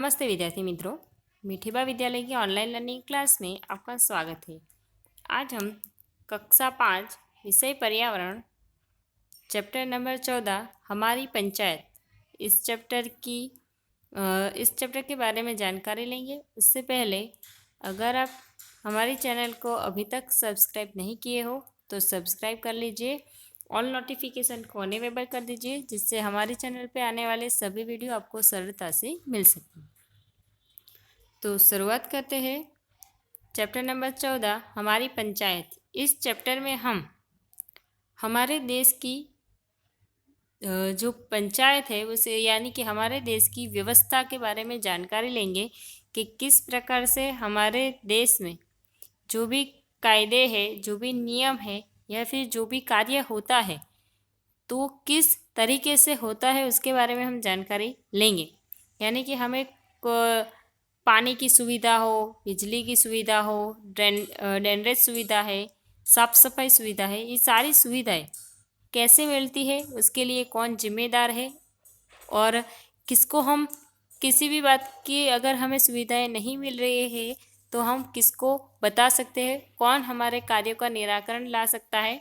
नमस्ते विद्यार्थी मित्रों। मिठीबा विद्यालय की ऑनलाइन लर्निंग क्लास में आपका स्वागत है। आज हम कक्षा 5 विषय पर्यावरण चैप्टर नंबर 14 हमारी पंचायत इस चैप्टर के बारे में जानकारी लेंगे। उससे पहले अगर आप हमारे चैनल को अभी तक सब्सक्राइब नहीं किए हो तो सब्सक्राइब कर लीजिए, ऑल नोटिफिकेशन को अनेबल कर दीजिए, जिससे हमारे चैनल पे आने वाले सभी वीडियो आपको सरलता से मिल सकें। तो शुरुआत करते हैं। चैप्टर नंबर 14 हमारी पंचायत। इस चैप्टर में हम हमारे देश की जो पंचायत है उसे यानी कि हमारे देश की व्यवस्था के बारे में जानकारी लेंगे कि किस प्रकार से हमारे देश में जो भी कायदे हैं, जो भी नियम है या फिर जो भी कार्य होता है तो वो किस तरीके से होता है उसके बारे में हम जानकारी लेंगे। यानी कि हमें पानी की सुविधा हो, बिजली की सुविधा हो, ड्रेनेज सुविधा है, साफ सफाई सुविधा है, ये सारी सुविधाएं कैसे मिलती है, उसके लिए कौन जिम्मेदार है और किसको हम किसी भी बात की अगर हमें सुविधाएं नहीं मिल रही है तो हम किसको बता सकते हैं, कौन हमारे कार्यों का निराकरण ला सकता है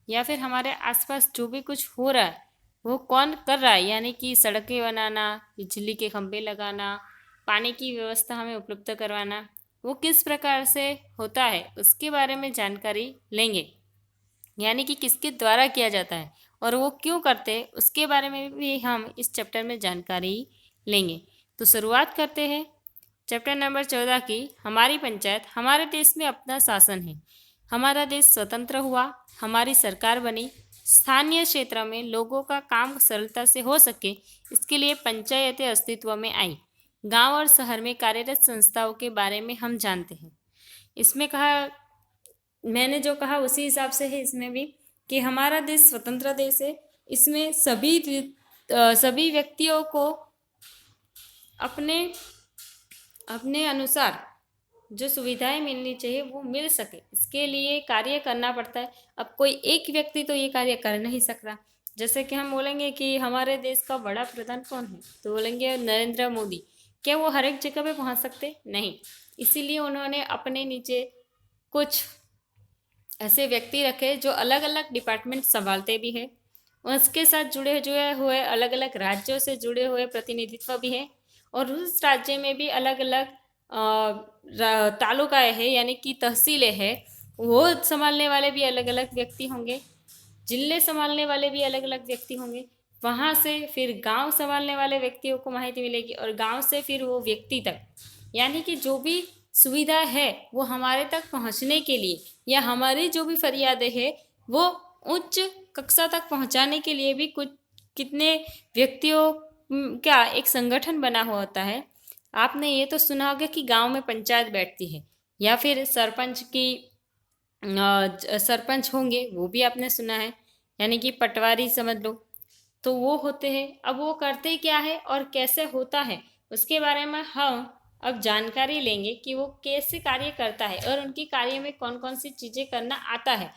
या फिर हमारे आसपास जो भी कुछ हो रहा है वो कौन कर रहा है। यानी कि सड़कें बनाना, बिजली के खंभे लगाना, पानी की व्यवस्था हमें उपलब्ध करवाना, वो किस प्रकार से होता है उसके बारे में जानकारी लेंगे। यानी कि किसके द्वारा किया जाता है और वो क्यों करते हैं उसके बारे में भी हम इस चैप्टर में जानकारी लेंगे। तो शुरुआत करते हैं चैप्टर नंबर 14 की। हमारी पंचायत। हमारे देश में अपना शासन है। हमारा देश स्वतंत्र हुआ, हमारी सरकार बनी। स्थानीय क्षेत्र में लोगों का काम सरलता से हो सके इसके लिए पंचायतें अस्तित्व में आई। गांव और शहर में कार्यरत संस्थाओं के बारे में हम जानते हैं। इसमें कहा, मैंने जो कहा उसी हिसाब से है इसमें भी, कि हमारा देश स्वतंत्र देश है। इसमें सभी व्यक्तियों को अपने अपने अनुसार जो सुविधाएं मिलनी चाहिए वो मिल सके इसके लिए कार्य करना पड़ता है। अब कोई एक व्यक्ति तो ये कार्य कर नहीं सकता। जैसे कि हम बोलेंगे कि हमारे देश का बड़ा प्रधान कौन है तो बोलेंगे नरेंद्र मोदी। क्या वो हर एक जगह पे पहुंच सकते? नहीं। इसीलिए उन्होंने अपने नीचे कुछ ऐसे व्यक्ति रखे जो अलग अलग डिपार्टमेंट संभालते भी हैं। उसके साथ जुड़े हुए अलग अलग राज्यों से जुड़े हुए प्रतिनिधित्व भी है और उस राज्य में भी अलग अलग तालुकाएँ हैं यानी कि तहसीलें हैं, वो संभालने वाले भी अलग अलग व्यक्ति होंगे। जिले संभालने वाले भी अलग अलग व्यक्ति होंगे। वहाँ से फिर गांव संभालने वाले व्यक्तियों को माहिती मिलेगी और गांव से फिर वो व्यक्ति तक, यानी कि जो भी सुविधा है वो हमारे तक पहुँचने के लिए या हमारी जो भी फरियादें हैं वो उच्च कक्षा तक पहुँचाने के लिए भी कुछ कितने व्यक्तियों का एक संगठन बना हुआ होता है। आपने ये तो सुना होगा कि गांव में पंचायत बैठती है या फिर सरपंच होंगे, वो भी आपने सुना है, यानी कि पटवारी समझ लो। तो वो होते हैं। अब वो करते क्या है और कैसे होता है उसके बारे में हम अब जानकारी लेंगे कि वो कैसे कार्य करता है और उनकी कार्य में कौन कौन सी चीज़ें करना आता है,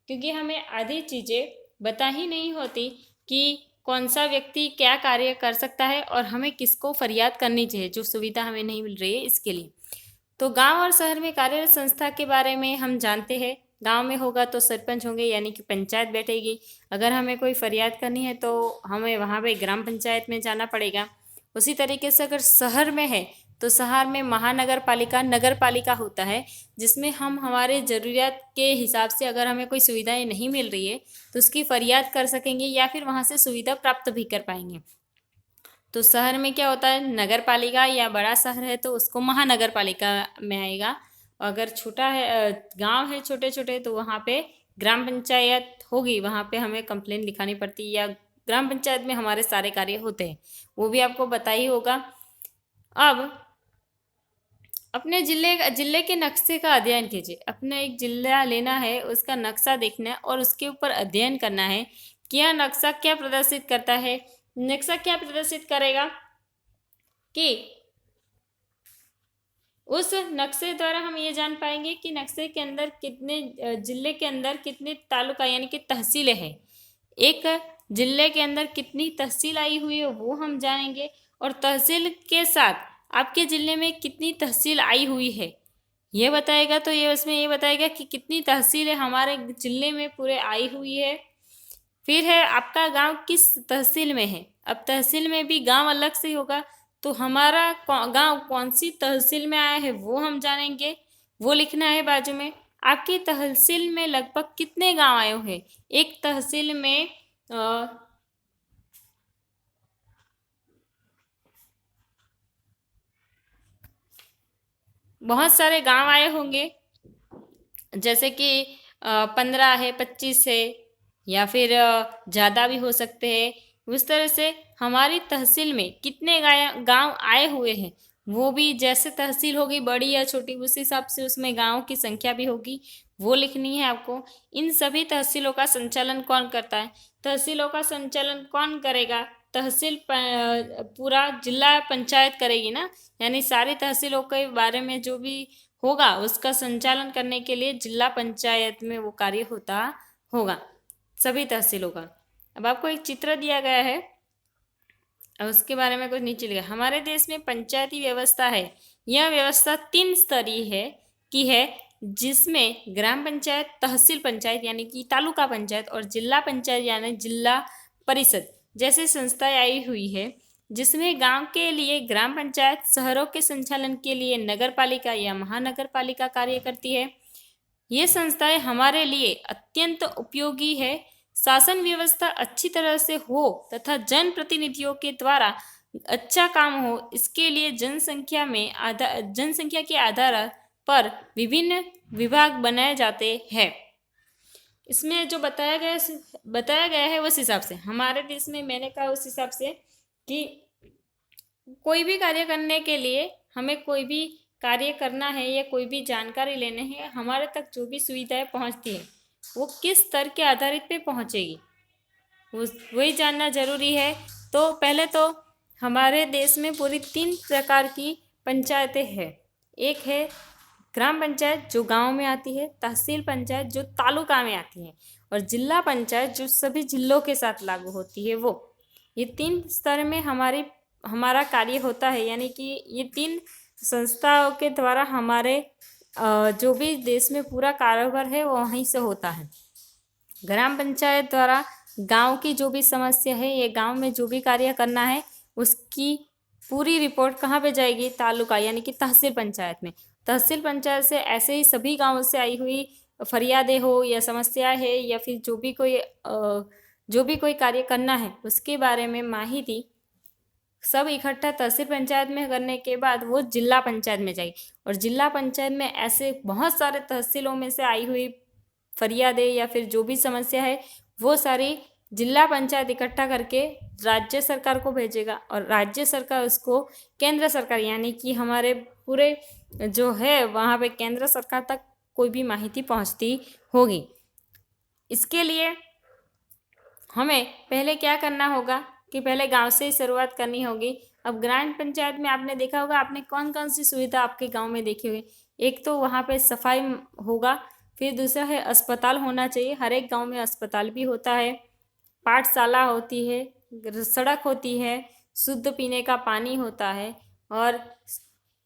क्योंकि हमें आधी चीज़ें बता ही नहीं होती कि कौन सा व्यक्ति क्या कार्य कर सकता है और हमें किसको फरियाद करनी चाहिए जो सुविधा हमें नहीं मिल रही है इसके लिए। तो गांव और शहर में कार्यरत संस्था के बारे में हम जानते हैं। गांव में होगा तो सरपंच होंगे यानी कि पंचायत बैठेगी। अगर हमें कोई फरियाद करनी है तो हमें वहाँ पे ग्राम पंचायत में जाना पड़ेगा। उसी तरीके से अगर शहर में है तो शहर में महानगर पालिका, नगर पालिका होता है, जिसमें हम हमारे ज़रूरियात के हिसाब से अगर हमें कोई सुविधाएं नहीं मिल रही है तो उसकी फरियाद कर सकेंगे या फिर वहाँ से सुविधा प्राप्त भी कर पाएंगे। तो शहर में क्या होता है, नगर पालिका, या बड़ा शहर है तो उसको महानगर पालिका में आएगा। अगर छोटा है गांव है छोटे छोटे तो वहाँ पे ग्राम पंचायत होगी, वहाँ पे हमें कंप्लेंट लिखानी पड़ती है या ग्राम पंचायत में हमारे सारे कार्य होते हैं, वो भी आपको पता ही होगा। अब अपने जिले के नक्शे का अध्ययन कीजिए। अपना एक जिला लेना है, उसका नक्शा देखना है और उसके ऊपर अध्ययन करना है कि यह नक्शा क्या प्रदर्शित करता है। नक्शा क्या प्रदर्शित करेगा कि उस नक्शे द्वारा हम ये जान पाएंगे कि नक्शे के अंदर कितने जिले के अंदर कितने तालुका यानी कि तहसीलें हैं, एक जिले के अंदर कितनी तहसील आई हुई है वो हम जानेंगे और तहसील के साथ आपके ज़िले में कितनी तहसील आई हुई है ये बताएगा। तो ये उसमें ये बताएगा कि कितनी तहसीलें हमारे ज़िले में पूरे आई हुई है। फिर है आपका गांव किस तहसील में है। अब तहसील में भी गांव अलग से होगा, तो हमारा गांव कौन सी तहसील में आया है वो हम जानेंगे, वो लिखना है बाजू में। आपकी तहसील में लगभग कितने गांव आए हुए हैं। एक तहसील में बहुत सारे गांव आए होंगे, जैसे कि 15 है, 25 है, या फिर ज़्यादा भी हो सकते हैं। उस तरह से हमारी तहसील में कितने गांव आए हुए हैं वो भी, जैसे तहसील होगी बड़ी या छोटी उस हिसाब से उसमें गांवों की संख्या भी होगी, वो लिखनी है आपको। इन सभी तहसीलों का संचालन कौन करता है। तहसीलों का संचालन कौन करेगा। पूरा जिला पंचायत करेगी ना, यानी सारी तहसीलों के बारे में जो भी होगा उसका संचालन करने के लिए जिला पंचायत में वो कार्य होता होगा सभी तहसीलों का। अब आपको एक चित्र दिया गया है और उसके बारे में कुछ नीचे लिखा। हमारे देश में पंचायती व्यवस्था है, यह व्यवस्था 3 स्तरीय है की है, जिसमें ग्राम पंचायत, तहसील पंचायत यानी कि तालुका पंचायत और जिला पंचायत यानी जिला परिषद जैसी संस्थाएं आई हुई है। जिसमें गांव के लिए ग्राम पंचायत, शहरों के संचालन के लिए नगर पालिका या महानगर पालिका कार्य करती है। ये संस्थाएं हमारे लिए अत्यंत उपयोगी है। शासन व्यवस्था अच्छी तरह से हो तथा जनप्रतिनिधियों के द्वारा अच्छा काम हो, इसके लिए जनसंख्या के आधार पर विभिन्न विभाग बनाए जाते हैं। इसमें जो बताया गया है उस हिसाब से हमारे देश में, मैंने कहा उस हिसाब से कि कोई भी कार्य करने के लिए, हमें कोई भी कार्य करना है या कोई भी जानकारी लेने है, हमारे तक जो भी सुविधाएं पहुंचती है वो किस स्तर के आधारित पे पहुंचेगी वही जानना जरूरी है। तो पहले तो हमारे देश में पूरी 3 प्रकार की पंचायतें हैं। एक है ग्राम पंचायत जो गांव में आती है, तहसील पंचायत जो तालुका में आती है, और जिला पंचायत जो सभी जिलों के साथ लागू होती है वो। ये 3 स्तर में हमारा कार्य होता है, यानी कि ये 3 संस्थाओं के द्वारा हमारे जो भी देश में पूरा कारोबार है वो वहीं से होता है। ग्राम पंचायत द्वारा गांव की जो भी समस्या है, ये गांव में जो भी कार्य करना है उसकी पूरी रिपोर्ट कहाँ पे जाएगी, तालुका यानी कि तहसील पंचायत में। तहसील पंचायत से ऐसे ही सभी गांवों से आई हुई फरियादें हो या समस्या है या फिर जो भी कोई कार्य करना है उसके बारे में माहिती सब इकट्ठा तहसील पंचायत में करने के बाद वो जिला पंचायत में जाएगी, और जिला पंचायत में ऐसे बहुत सारे तहसीलों में से आई हुई फरियादें या फिर जो भी समस्या है वो सारी जिला पंचायत इकट्ठा करके राज्य सरकार को भेजेगा, और राज्य सरकार उसको केंद्र सरकार यानी कि हमारे पूरे जो है वहाँ पे केंद्र सरकार तक कोई भी माहिती पहुँचती होगी। इसके लिए हमें पहले क्या करना होगा कि पहले गांव से ही शुरुआत करनी होगी। अब ग्राम पंचायत में आपने देखा होगा, आपने कौन कौन सी सुविधा आपके गांव में देखी होगी। एक तो वहाँ पे सफाई होगा, फिर दूसरा है अस्पताल होना चाहिए, हर एक गांव में अस्पताल भी होता है, पाठशाला होती है, सड़क होती है, शुद्ध पीने का पानी होता है, और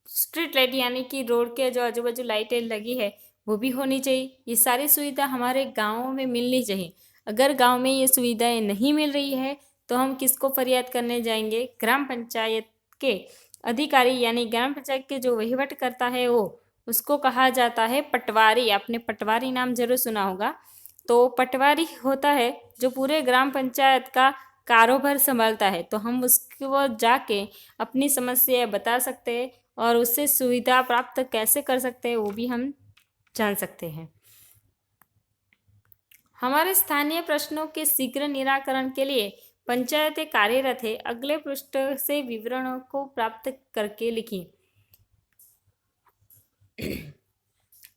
स्ट्रीट लाइट यानी कि रोड के जो आजू बाजू लाइटें लगी है वो भी होनी चाहिए। ये सारी सुविधा हमारे गाँवों में मिलनी चाहिए। अगर गांव में ये सुविधाएं नहीं मिल रही है तो हम किसको फरियाद करने जाएंगे, ग्राम पंचायत के अधिकारी यानी ग्राम पंचायत के जो वहीवट करता है वो, उसको कहा जाता है पटवारी। आपने पटवारी नाम जरूर सुना होगा। तो पटवारी होता है जो पूरे ग्राम पंचायत का कारोबार संभालता है, तो हम उसको जाके अपनी समस्या बता सकते हैं और उससे सुविधा प्राप्त कैसे कर सकते हैं वो भी हम जान सकते हैं। हमारे स्थानीय प्रश्नों के शीघ्र निराकरण के लिए पंचायतें कार्यरत है। अगले पृष्ठ से विवरणों को प्राप्त करके लिखिए।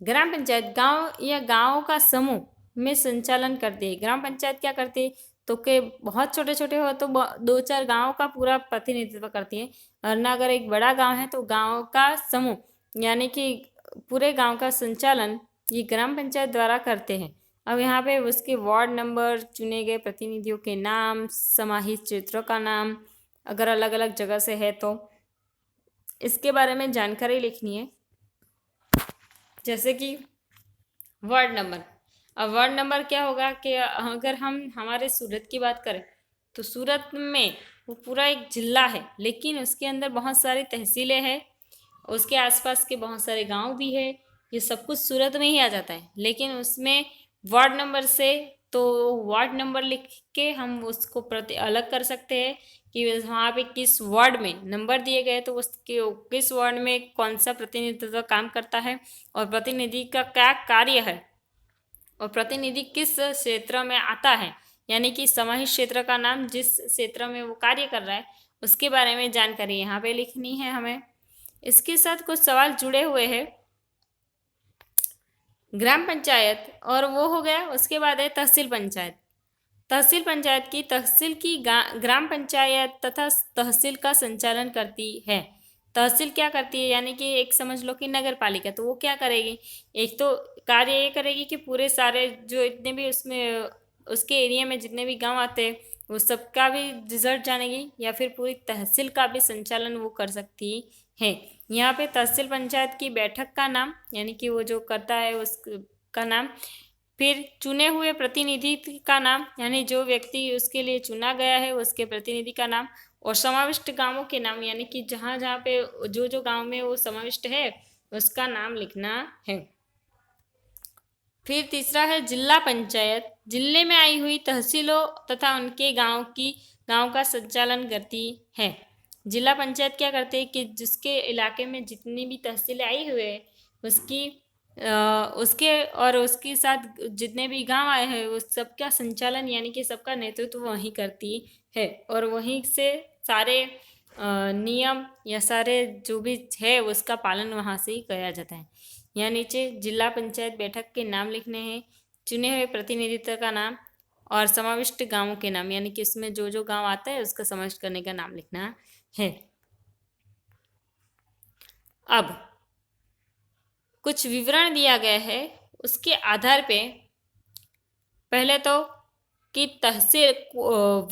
ग्राम पंचायत गांव या गांवों का समूह में संचालन करती है। ग्राम पंचायत क्या करती है तो के बहुत छोटे छोटे हो तो 2-4 गांव का पूरा प्रतिनिधित्व करती है, और ना अगर एक बड़ा गांव है तो गांव का समूह यानी कि पूरे गांव का संचालन ये ग्राम पंचायत द्वारा करते हैं। अब यहाँ पे उसके वार्ड नंबर, चुने गए प्रतिनिधियों के नाम, समाहित क्षेत्रों का नाम अगर अलग अलग जगह से है तो, इसके बारे में जानकारी लिखनी है। जैसे कि वार्ड नंबर। अब वार्ड नंबर क्या होगा कि अगर हम हमारे सूरत की बात करें तो सूरत में वो पूरा एक जिला है, लेकिन उसके अंदर बहुत सारी तहसीलें हैं, उसके आसपास के बहुत सारे गांव भी है। ये सब कुछ सूरत में ही आ जाता है, लेकिन उसमें वार्ड नंबर से तो वार्ड नंबर लिख के हम उसको प्रति अलग कर सकते हैं कि वहाँ पे किस वार्ड में नंबर दिए गए तो उसके किस वार्ड में कौन सा प्रतिनिधित्व काम करता है और प्रतिनिधि का क्या कार्य है और प्रतिनिधि किस क्षेत्र में आता है, यानी कि समाहित क्षेत्र का नाम जिस क्षेत्र में वो कार्य कर रहा है उसके बारे में जानकारी यहाँ पे लिखनी है हमें। इसके साथ कुछ सवाल जुड़े हुए हैं। ग्राम पंचायत और वो हो गया, उसके बाद है तहसील पंचायत। तहसील पंचायत की तहसील की ग्राम पंचायत तथा तहसील का संचालन करती है। तहसील क्या करती है, यानी कि एक समझ लो कि नगर पालिका, तो वो क्या करेगी, एक तो कार्य ये करेगी कि पूरे सारे जो इतने भी उसमें उसके एरिया में जितने भी गांव आते हैं वो सबका भी रिजल्ट जानेगी, या फिर पूरी तहसील का भी संचालन वो कर सकती है। यहाँ पे तहसील पंचायत की बैठक का नाम, यानी कि वो जो करता है उसका नाम, फिर चुने हुए प्रतिनिधि का नाम, यानी जो व्यक्ति उसके लिए चुना गया है उसके प्रतिनिधि का नाम, और समाविष्ट गांवों के नाम, यानी कि जहाँ जहाँ पे जो जो गांव में वो समाविष्ट है उसका नाम लिखना है। फिर तीसरा है जिला पंचायत। जिले में आई हुई तहसीलों तथा उनके गांव का संचालन करती है। जिला पंचायत क्या करते हैं कि जिसके इलाके में जितनी भी तहसीलें आई हुई है उसके और उसके साथ जितने भी गांव आए हैं उस सबका संचालन, यानी कि सबका नेतृत्व वहीं करती है, और वहीं से सारे नियम या सारे जो भी है उसका पालन वहाँ से ही किया जाता है। यहाँ नीचे जिला पंचायत बैठक के नाम लिखने हैं, चुने हुए प्रतिनिधित्व का नाम और समाविष्ट गांवों के नाम, यानी कि इसमें जो जो गांव आता है उसका समाविष्ट करने का नाम लिखना है। अब कुछ विवरण दिया गया है, उसके आधार पे पहले तो कि तहसील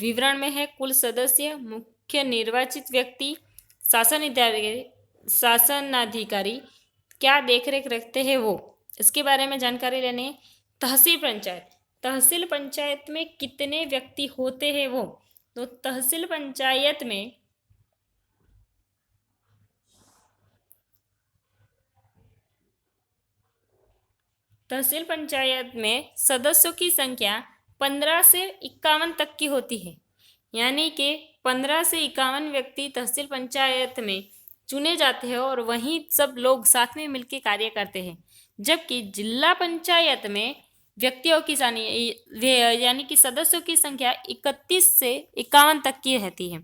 विवरण में है कुल सदस्य, मुख्य निर्वाचित व्यक्ति, शासनाधिकारी क्या देखरेख रखते हैं वो, इसके बारे में जानकारी लेने है। तहसील पंचायत में कितने व्यक्ति होते हैं वो, तो तहसील पंचायत में सदस्यों की संख्या 15 से 51 तक की होती है, यानी कि 15 से 51 व्यक्ति तहसील पंचायत में चुने जाते हैं और वहीं सब लोग साथ में मिलकर कार्य करते हैं। जबकि जिला पंचायत में व्यक्तियों की यानी कि सदस्यों की संख्या 31 से 51 तक की रहती है,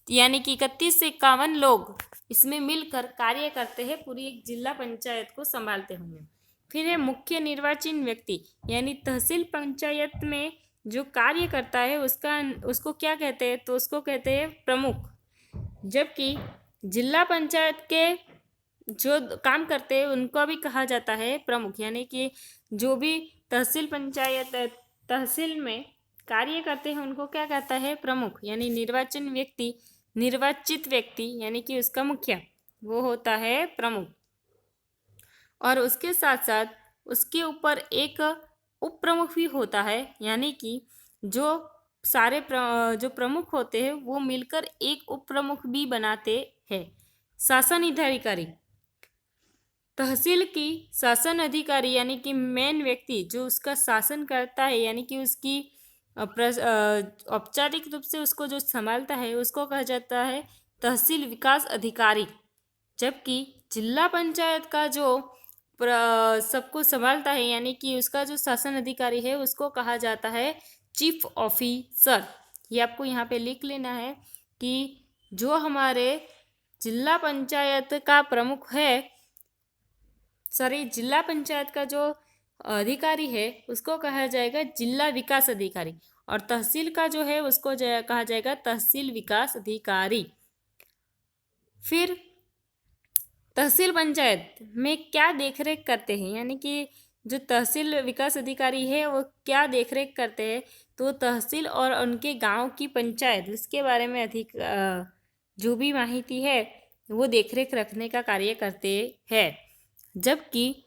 यानी कि 31 से 51 लोग इसमें मिलकर कार्य करते हैं, पूरी एक जिला पंचायत को संभालते होंगे। फिर है मुख्य निर्वाचित व्यक्ति, यानी तहसील पंचायत में जो कार्य करता है उसको क्या कहते हैं, तो उसको कहते हैं प्रमुख। जबकि जिला पंचायत के जो काम करते हैं उनको भी कहा जाता है प्रमुख, यानी कि जो भी तहसील में कार्य करते हैं उनको क्या कहता है प्रमुख, यानी निर्वाचित व्यक्ति यानी कि उसका मुखिया वो होता है प्रमुख। और उसके साथ साथ उसके ऊपर एक उप प्रमुख भी होता है, यानी कि जो सारे जो प्रमुख होते हैं वो मिलकर एक उप प्रमुख भी बनाते हैं। शासन अधिकारी, तहसील की शासन अधिकारी यानी कि मेन व्यक्ति जो उसका शासन करता है, यानी कि उसकी औपचारिक रूप से उसको जो संभालता है उसको कहा जाता है तहसील विकास अधिकारी। जबकि जिला पंचायत का जो सबको संभालता है, यानी कि उसका जो शासन अधिकारी है उसको कहा जाता है चीफ ऑफिसर। ये आपको यहाँ पे लिख लेना है कि जो हमारे जिला पंचायत का प्रमुख है, जिला पंचायत का जो अधिकारी है उसको कहा जाएगा जिला विकास अधिकारी, और तहसील का जो है उसको कहा जाएगा तहसील विकास अधिकारी। फिर तहसील पंचायत में क्या देखरेख करते हैं, यानी कि जो तहसील विकास अधिकारी है वो क्या देखरेख करते हैं, तो तहसील और उनके गांव की पंचायत इसके बारे में अधिक जो भी माहिती है वो देखरेख रखने का कार्य करते हैं। जबकि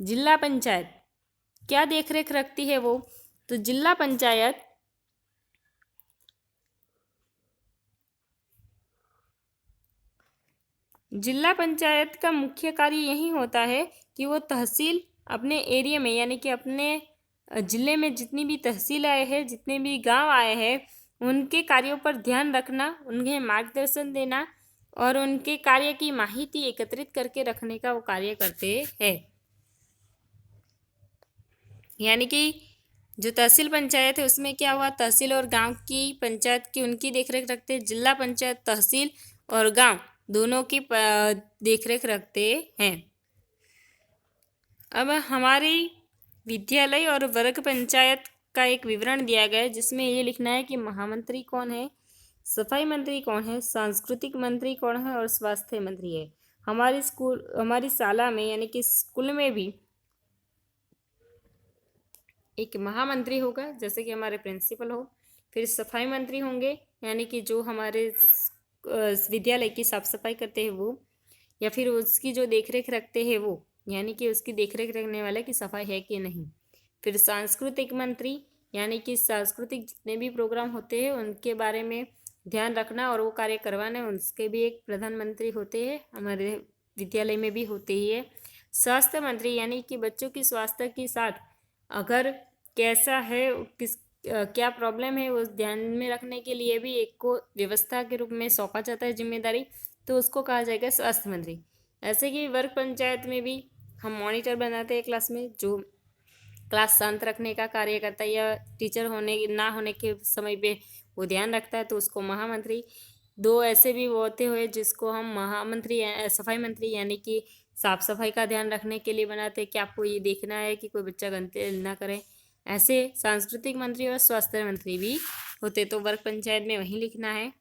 जिला पंचायत क्या देखरेख रखती है वो, तो जिला पंचायत का मुख्य कार्य यही होता है कि वो तहसील अपने एरिया में यानी कि अपने ज़िले में जितनी भी तहसील आए हैं, जितने भी गांव आए हैं, उनके कार्यों पर ध्यान रखना, उन्हें मार्गदर्शन देना और उनके कार्य की माहिती एकत्रित करके रखने का वो कार्य करते हैं। यानी कि जो तहसील पंचायत है उसमें क्या हुआ, तहसील और गांव की पंचायत की उनकी देखरेख रखते हैं। जिला पंचायत तहसील और गांव दोनों की देखरेख रखते हैं। अब हमारी विद्यालय और वर्ग पंचायत का एक विवरण दिया गया है, जिसमें ये लिखना है कि महामंत्री कौन है, सफाई मंत्री कौन है, सांस्कृतिक मंत्री कौन है और स्वास्थ्य मंत्री है। हमारी शाला में यानी कि स्कूल में भी एक महामंत्री होगा, जैसे कि हमारे प्रिंसिपल हो, फिर सफाई मंत्री होंगे यानी कि जो हमारे विद्यालय की साफ सफाई करते हैं वो, या फिर उसकी जो देखरेख रखते हैं वो, यानी कि उसकी देखरेख रखने वाले की सफाई है कि नहीं। फिर सांस्कृतिक मंत्री यानी कि सांस्कृतिक जितने भी प्रोग्राम होते हैं उनके बारे में ध्यान रखना और वो कार्य करवाना, उसके भी एक प्रधानमंत्री होते हैं, हमारे विद्यालय में भी होते ही है। स्वास्थ्य मंत्री यानी कि बच्चों की स्वास्थ्य के साथ अगर कैसा है, क्या प्रॉब्लम है, उस ध्यान में रखने के लिए भी एक को व्यवस्था के रूप में सौंपा जाता है जिम्मेदारी, तो उसको कहा जाएगा स्वास्थ्य मंत्री। ऐसे कि वर्ग पंचायत में भी हम मॉनिटर बनाते हैं क्लास में, जो क्लास शांत रखने का कार्य करता है या टीचर होने ना होने के समय पे वो ध्यान रखता है, तो उसको महामंत्री। दो ऐसे भी होते हुए जिसको हम महामंत्री सफाई मंत्री यानी कि साफ सफाई का ध्यान रखने के लिए बनाते हैं कि आपको ये देखना है कि कोई बच्चा गंदगी ना करे। ऐसे सांस्कृतिक मंत्री और स्वास्थ्य मंत्री भी होते, तो वर्ग पंचायत में वही लिखना है।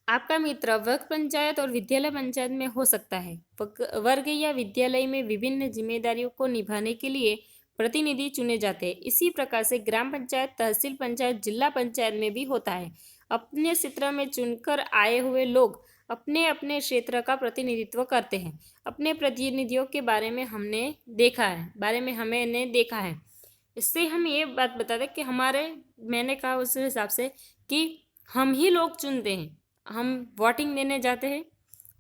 आपका मित्र वर्ग पंचायत और विद्यालय पंचायत में हो सकता है। वर्ग या विद्यालय में विभिन्न जिम्मेदारियों को निभाने के लिए प्रतिनिधि चुने जाते हैं। इसी प्रकार से ग्राम पंचायत, तहसील पंचायत, जिला पंचायत में भी होता है। अपने क्षेत्र में चुनकर आए हुए लोग अपने अपने क्षेत्र का प्रतिनिधित्व करते हैं। अपने प्रतिनिधियों के बारे में हमने देखा है। इससे हम ये बात बता दें कि मैंने कहा उस हिसाब से कि हम ही लोग चुनते हैं, हम वोटिंग देने जाते हैं।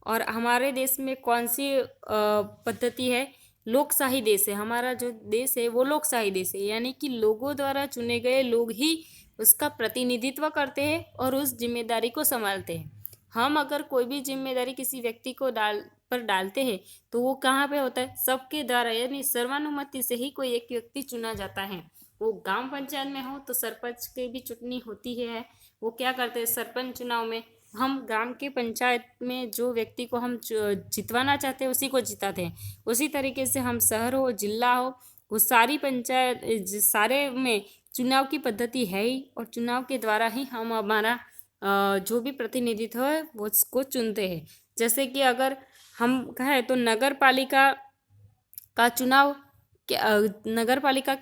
और हमारे देश में कौन सी पद्धति है, लोकशाही देश है। हमारा जो देश है वो लोकशाही देश है, यानी कि लोगों द्वारा चुने गए लोग ही उसका प्रतिनिधित्व करते हैं और उस जिम्मेदारी को संभालते हैं। हम अगर कोई भी जिम्मेदारी किसी व्यक्ति को डालते हैं तो वो कहाँ पे होता है, सबके द्वारा, यानी सर्वानुमति से ही कोई एक व्यक्ति चुना जाता है। वो गांव पंचायत में हो तो सरपंच की भी चुननी होती है। वो क्या करते हैं, सरपंच चुनाव में हम ग्राम के पंचायत में जो व्यक्ति को हम जितवाना चाहते हैं उसी को जिताते हैं। उसी तरीके से हम शहर हो, जिला हो, वो सारी पंचायत सारे में चुनाव की पद्धति है ही, और चुनाव के द्वारा ही हम हमारा जो भी प्रतिनिधित्व है वो उसको चुनते हैं। जैसे कि अगर हम कहें तो नगर पालिका का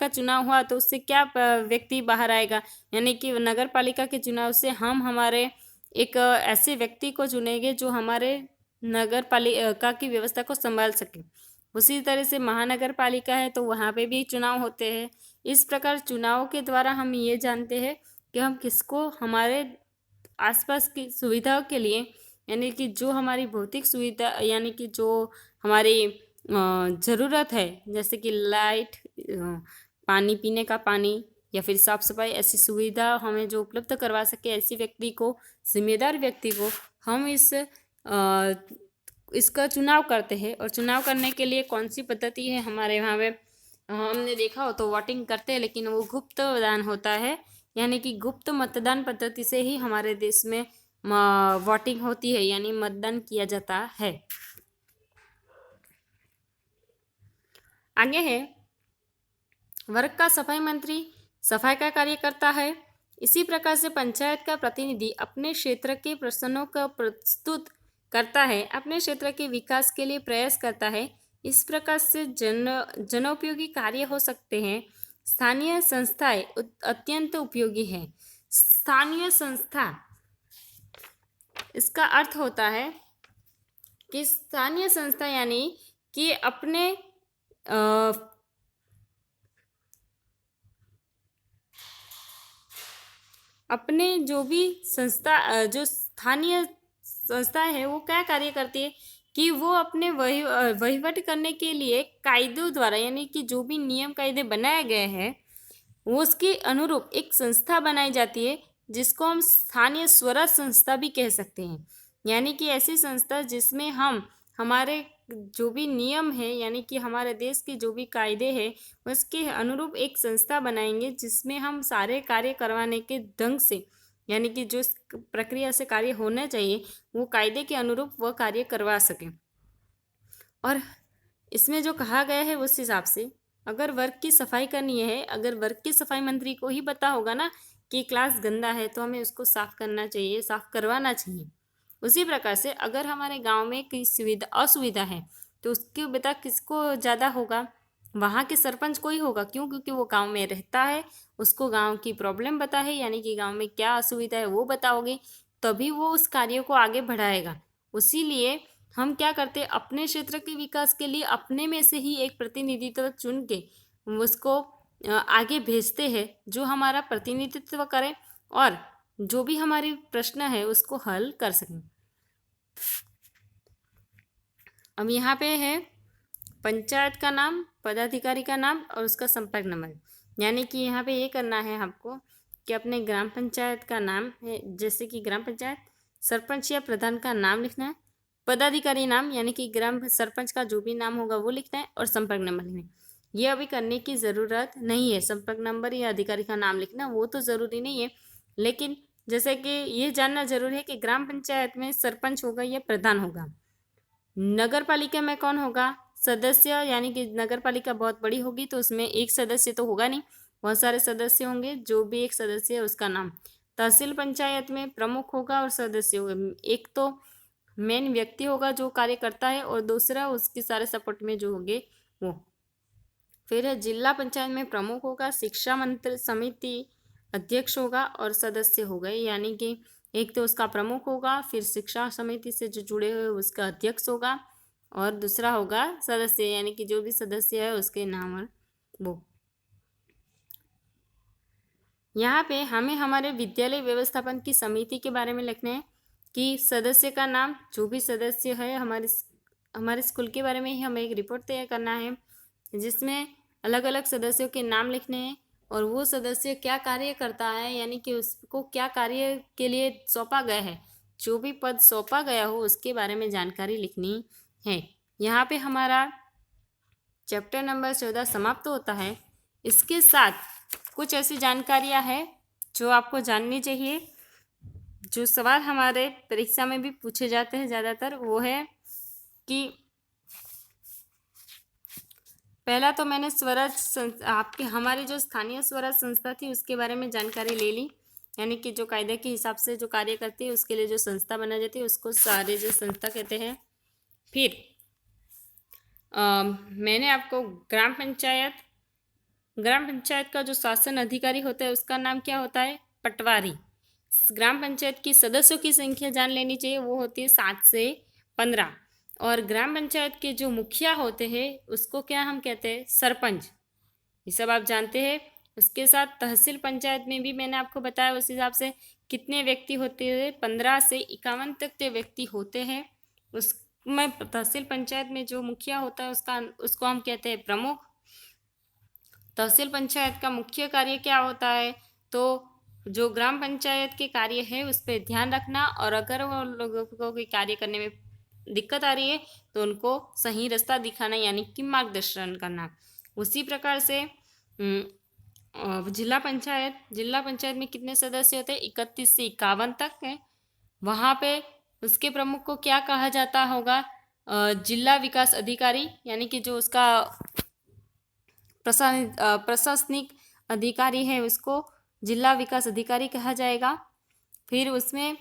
चुनाव हुआ तो उससे क्या व्यक्ति बाहर आएगा, यानी कि नगर पालिका के चुनाव से हम हमारे एक ऐसे व्यक्ति को चुनेंगे जो हमारे नगर पालिका की व्यवस्था को संभाल सके। उसी तरह से महानगर पालिका है तो वहाँ पे भी चुनाव होते हैं। इस प्रकार चुनाव के द्वारा हम ये जानते हैं कि हम किसको हमारे आसपास की सुविधाओं के लिए, यानी कि जो हमारी भौतिक सुविधा यानी कि जो हमारी ज़रूरत है, जैसे कि लाइट, पानी, पीने का पानी या फिर साफ़ सफाई, ऐसी सुविधा हमें जो उपलब्ध करवा सके, ऐसी व्यक्ति को, जिम्मेदार व्यक्ति को हम इसका चुनाव करते हैं। और चुनाव करने के लिए कौन सी पद्धति है, हमारे यहाँ पे हमने देखा हो तो वोटिंग करते हैं, लेकिन वो गुप्त मतदान होता है, यानी कि गुप्त मतदान पद्धति से ही हमारे देश में वोटिंग होती है, यानी मतदान किया जाता है। आगे है वर्ग का सफाई मंत्री सफाई का कार्य करता है। इसी प्रकार से पंचायत का प्रतिनिधि अपने क्षेत्र के प्रश्नों का प्रस्तुत करता है, अपने क्षेत्र के विकास के लिए प्रयास करता है। इस प्रकार से जनोपयोगी कार्य हो सकते हैं। स्थानीय संस्थाएं अत्यंत उपयोगी है। स्थानीय संस्था इसका अर्थ होता है कि स्थानीय संस्था यानी कि अपने जो भी संस्था जो स्थानीय संस्था है वो क्या कार्य करती है कि वो अपने वहीवट करने के लिए कायदों द्वारा यानी कि जो भी नियम कायदे बनाए गए हैं वो उसके अनुरूप एक संस्था बनाई जाती है जिसको हम स्थानीय स्वराज संस्था भी कह सकते हैं। यानी कि ऐसी संस्था जिसमें हम हमारे जो भी नियम है यानी कि हमारे देश के जो भी कायदे हैं उसके अनुरूप एक संस्था बनाएंगे जिसमें हम सारे कार्य करवाने के ढंग से यानी कि जो प्रक्रिया से कार्य होना चाहिए वो कायदे के अनुरूप वह कार्य करवा सकें। और इसमें जो कहा गया है उस हिसाब से अगर वर्ग की सफाई करनी है, अगर वर्ग की सफाई मंत्री को ही पता होगा ना कि क्लास गंदा है तो हमें उसको साफ करना चाहिए, साफ करवाना चाहिए। उसी प्रकार से अगर हमारे गांव में कोई असुविधा है तो उसके बता किसको ज़्यादा होगा, वहाँ के सरपंच को ही होगा। क्यों? क्योंकि वो गांव में रहता है, उसको गांव की प्रॉब्लम पता है यानी कि गांव में क्या असुविधा है वो बताओगे तभी वो उस कार्य को आगे बढ़ाएगा। उसीलिए हम क्या करते हैं अपने क्षेत्र के विकास के लिए अपने में से ही एक प्रतिनिधित्व चुन के उसको आगे भेजते हैं जो हमारा प्रतिनिधित्व करे और जो भी हमारी प्रश्न है उसको हल कर सकें। अब यहाँ पे है पंचायत का नाम, पदाधिकारी का नाम और उसका संपर्क नंबर। यानी कि यहाँ पे ये करना है आपको कि अपने ग्राम पंचायत का नाम है, जैसे कि ग्राम पंचायत सरपंच या प्रधान का नाम लिखना है, पदाधिकारी नाम यानी कि ग्राम सरपंच का जो भी नाम होगा वो लिखना है और संपर्क नंबर लिखना है। ये अभी करने की ज़रूरत नहीं है, संपर्क नंबर या अधिकारी का नाम लिखना वो तो ज़रूरी नहीं है, लेकिन जैसे कि ये जानना जरूरी है कि ग्राम पंचायत में सरपंच होगा या प्रधान होगा। नगर पालिका में कौन होगा? सदस्य, यानी कि नगर पालिका बहुत बड़ी होगी तो उसमें एक सदस्य तो होगा नहीं, बहुत सारे सदस्य होंगे, जो भी एक सदस्य है उसका नाम। तहसील पंचायत में प्रमुख होगा और सदस्य होगा, एक तो मेन व्यक्ति होगा जो कार्य करता है और दूसरा उसके सारे सपोर्ट में जो होंगे वो। फिर है जिला पंचायत में प्रमुख होगा, शिक्षा मंत्री समिति अध्यक्ष होगा और सदस्य हो गए, यानी कि एक तो उसका प्रमुख होगा, फिर शिक्षा समिति से जो जुड़े हुए उसका अध्यक्ष होगा और दूसरा होगा सदस्य, यानी कि जो भी सदस्य है उसके नाम और वो। यहाँ पे हमें हमारे विद्यालय व्यवस्थापन की समिति के बारे में लिखना है कि सदस्य का नाम, जो भी सदस्य है हमारे स्कूल के बारे में ही हमें एक रिपोर्ट तैयार करना है जिसमें अलग अलग सदस्यों के नाम लिखने हैं और वो सदस्य क्या कार्य करता है, यानी कि उसको क्या कार्य के लिए सौंपा गया है, जो भी पद सौंपा गया हो उसके बारे में जानकारी लिखनी है। यहाँ पे हमारा चैप्टर नंबर 14 समाप्त होता है। इसके साथ कुछ ऐसी जानकारियाँ हैं जो आपको जाननी चाहिए, जो सवाल हमारे परीक्षा में भी पूछे जाते हैं ज़्यादातर, वो है कि पहला तो मैंने आपके हमारी जो स्थानीय स्वराज संस्था थी उसके बारे में जानकारी ले ली, यानी कि जो कायदे के हिसाब से जो कार्य करती है उसके लिए जो संस्था बनाई जाती है उसको सारे जो संस्था कहते हैं। फिर मैंने आपको ग्राम पंचायत का जो शासन अधिकारी होता है उसका नाम क्या होता है? पटवारी। ग्राम पंचायत की सदस्यों की संख्या जान लेनी चाहिए, वो होती है 7 से 15। और ग्राम पंचायत के जो मुखिया होते हैं उसको क्या हम कहते हैं? सरपंच। ये सब आप जानते हैं। उसके साथ तहसील पंचायत में भी मैंने आपको बताया उस हिसाब से कितने व्यक्ति होते हैं, 15 से 51 तक के व्यक्ति होते हैं। उसमें तहसील पंचायत में जो मुखिया होता है उसको हम कहते हैं प्रमुख। तहसील पंचायत का मुख्य कार्य क्या होता है? तो जो ग्राम पंचायत के कार्य है उस पर ध्यान रखना और अगर वो लोगों को कोई कार्य करने में दिक्कत आ रही है तो उनको सही रास्ता दिखाना, यानी कि मार्गदर्शन करना। उसी प्रकार से जिला पंचायत में कितने सदस्य होते हैं? 31 से 51 तक है। वहाँ पे उसके प्रमुख को क्या कहा जाता होगा? जिला विकास अधिकारी, यानी कि जो उसका प्रशासनिक अधिकारी है उसको जिला विकास अधिकारी कहा जाएगा। फिर उसमें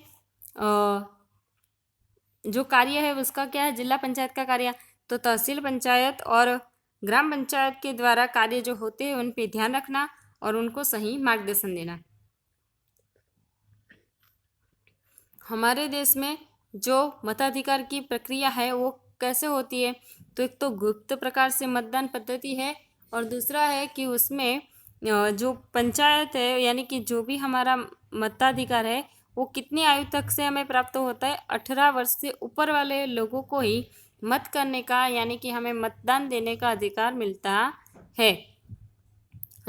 जो कार्य है उसका क्या है? जिला पंचायत का कार्य। तो तहसील पंचायत और ग्राम पंचायत के द्वारा कार्य जो होते हैं उन पे ध्यान रखना और उनको सही मार्गदर्शन देना। हमारे देश में जो मताधिकार की प्रक्रिया है वो कैसे होती है, तो एक तो गुप्त प्रकार से मतदान पद्धति है और दूसरा है कि उसमें जो पंचायत है यानी कि जो भी हमारा मताधिकार है वो कितनी आयु तक से हमें प्राप्त होता है, 18 वर्ष से ऊपर वाले लोगों को ही मत करने का यानी कि हमें मतदान देने का अधिकार मिलता है।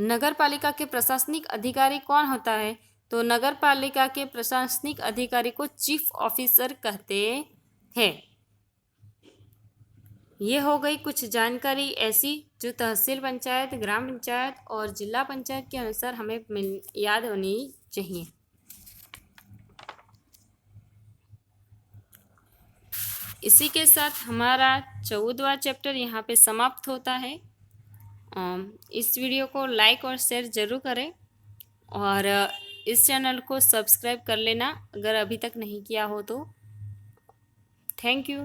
नगर पालिका के प्रशासनिक अधिकारी कौन होता है, तो नगर पालिका के प्रशासनिक अधिकारी को चीफ ऑफिसर कहते हैं। ये हो गई कुछ जानकारी ऐसी जो तहसील पंचायत, ग्राम पंचायत और जिला पंचायत के अनुसार हमें याद होनी चाहिए। इसी के साथ हमारा 14वां चैप्टर यहाँ पे समाप्त होता है। इस वीडियो को लाइक और शेयर ज़रूर करें और इस चैनल को सब्सक्राइब कर लेना अगर अभी तक नहीं किया हो तो। Thank you.